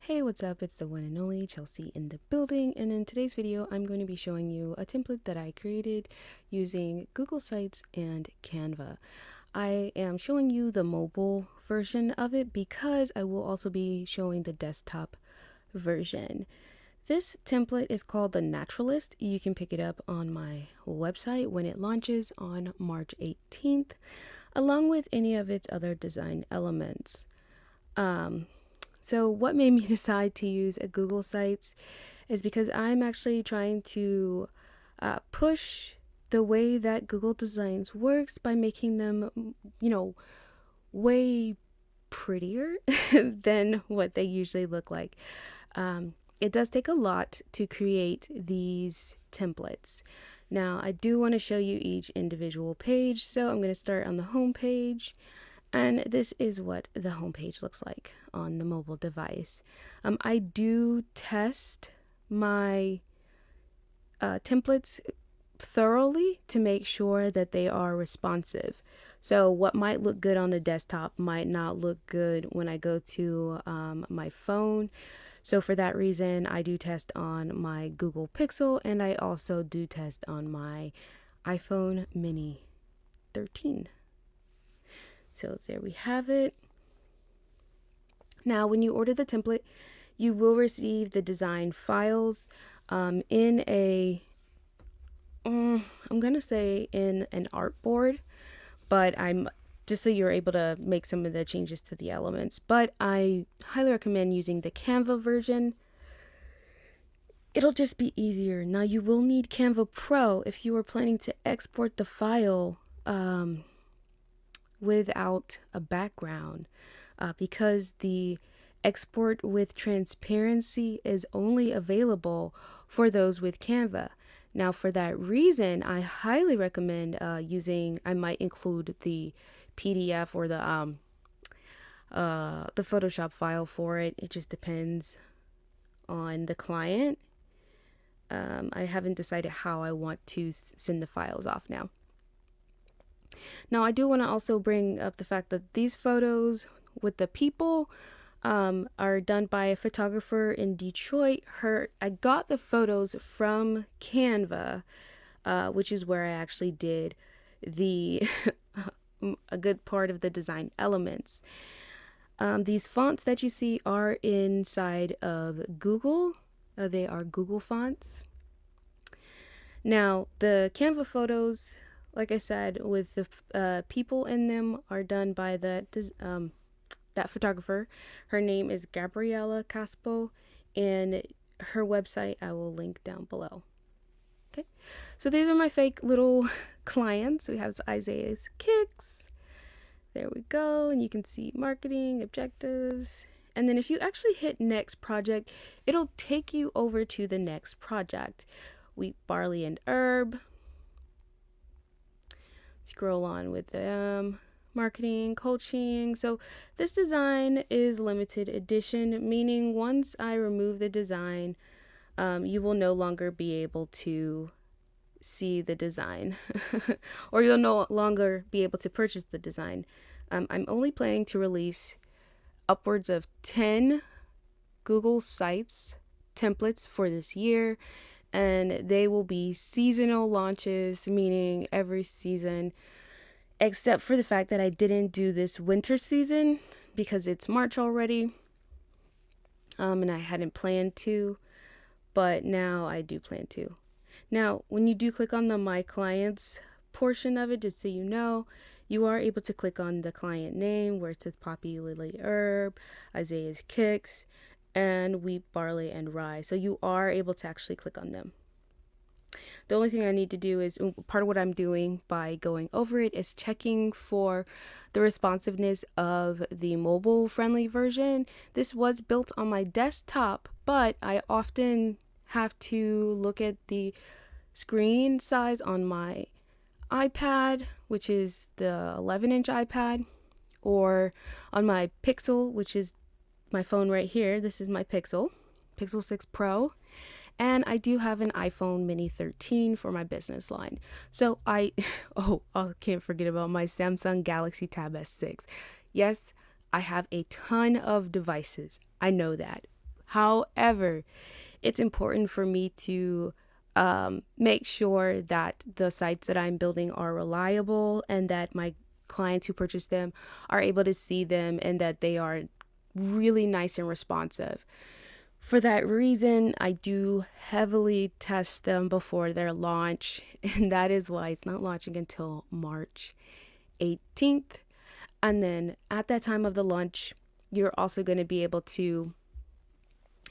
Hey, what's up? It's the one and only Chelsea in the building, and in today's video I'm going to be showing you a template that I created using Google Sites and Canva. I am showing you the mobile version of it because I will also be showing the desktop version. This template is called the Naturalist. You can pick it up on my website when it launches on March 18th, along with any of its other design elements. So what made me decide to use a Google Sites is because I'm actually trying to push the way that Google Designs works by making them, way prettier than what they usually look like. It does take a lot to create these templates. Now, I do want to show you each individual page, so I'm going to start on the home page. And this is what the homepage looks like on the mobile device. I do test my templates thoroughly to make sure that they are responsive. So what might look good on the desktop might not look good when I go to my phone. So for that reason, I do test on my Google Pixel, and I also do test on my iPhone Mini 13. So there we have it. Now, when you order the template, you will receive the design files in I'm going to say in an artboard, but I'm just so you're able to make some of the changes to the elements. But I highly recommend using the Canva version. It'll just be easier. Now, you will need Canva Pro if you are planning to export the file without a background, because the export with transparency is only available for those with Canva. Now, for that reason, I highly recommend I might include the PDF or the Photoshop file for it. It just depends on the client. I haven't decided how I want to send the files off now. Now, I do want to also bring up the fact that these photos with the people are done by a photographer in Detroit. I got the photos from Canva, which is where I actually did a good part of the design elements. These fonts that you see are inside of Google. They are Google fonts. Now, the Canva photos, like I said, with the people in them are done by that photographer. Her name is Gabriella Caspo, and her website I will link down below. Okay, so these are my fake little clients. We have Isaiah's Kicks. There we go, and you can see marketing objectives. And then if you actually hit next project, it'll take you over to the next project. Wheat, barley, and herb. Scroll on with the marketing, coaching. So this design is limited edition, meaning once I remove the design, you will no longer be able to see the design or you'll no longer be able to purchase the design. I'm only planning to release upwards of 10 Google Sites templates for this year, and they will be seasonal launches, meaning every season, except for the fact that I didn't do this winter season because it's March already, and I hadn't planned to, but now I do plan to. Now, when you do click on the My Clients portion of it, just so you know, you are able to click on the client name where it says Poppy, Lily, Herb, Isaiah's Kicks, and Wheat, Barley, and Rye. So you are able to actually click on them. The only thing I need to do is, part of what I'm doing by going over it is checking for the responsiveness of the mobile friendly version. This was built on my desktop, but I often have to look at the screen size on my iPad, which is the 11-inch iPad, or on my Pixel, which is my phone right here. This is my Pixel 6 Pro. And I do have an iPhone Mini 13 for my business line. So I can't forget about my Samsung Galaxy Tab S6. Yes, I have a ton of devices. I know that. However, it's important for me to make sure that the sites that I'm building are reliable and that my clients who purchase them are able to see them and that they are really nice and responsive. For that reason, I do heavily test them before their launch, and that is why it's not launching until March 18th. And then at that time of the launch, you're also going to be able to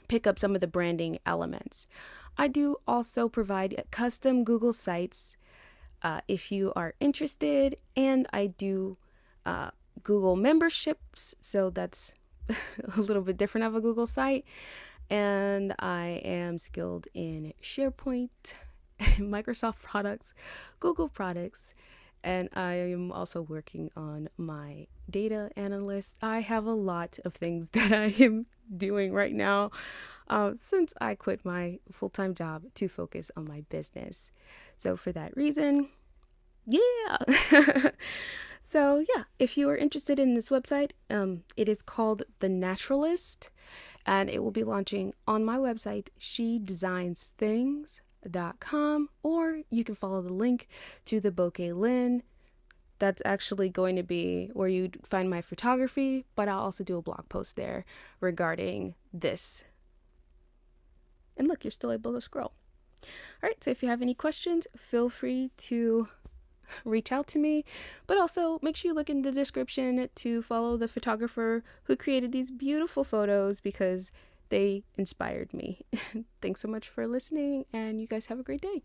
pick up some of the branding elements. I do also provide custom Google sites if you are interested, and I do Google memberships, so that's a little bit different of a Google site. And I am skilled in SharePoint, Microsoft products, Google products, and I am also working on my data analyst. I have a lot of things that I am doing right now since I quit my full-time job to focus on my business. So for that reason, yeah. So yeah, if you are interested in this website, it is called The Naturalist, and it will be launching on my website, shedesignsthings.com, or you can follow the link to the Bokeh Lin. That's actually going to be where you'd find my photography, but I'll also do a blog post there regarding this. And look, you're still able to scroll. All right, so if you have any questions, feel free to reach out to me, but also make sure you look in the description to follow the photographer who created these beautiful photos because they inspired me. Thanks so much for listening, and you guys have a great day.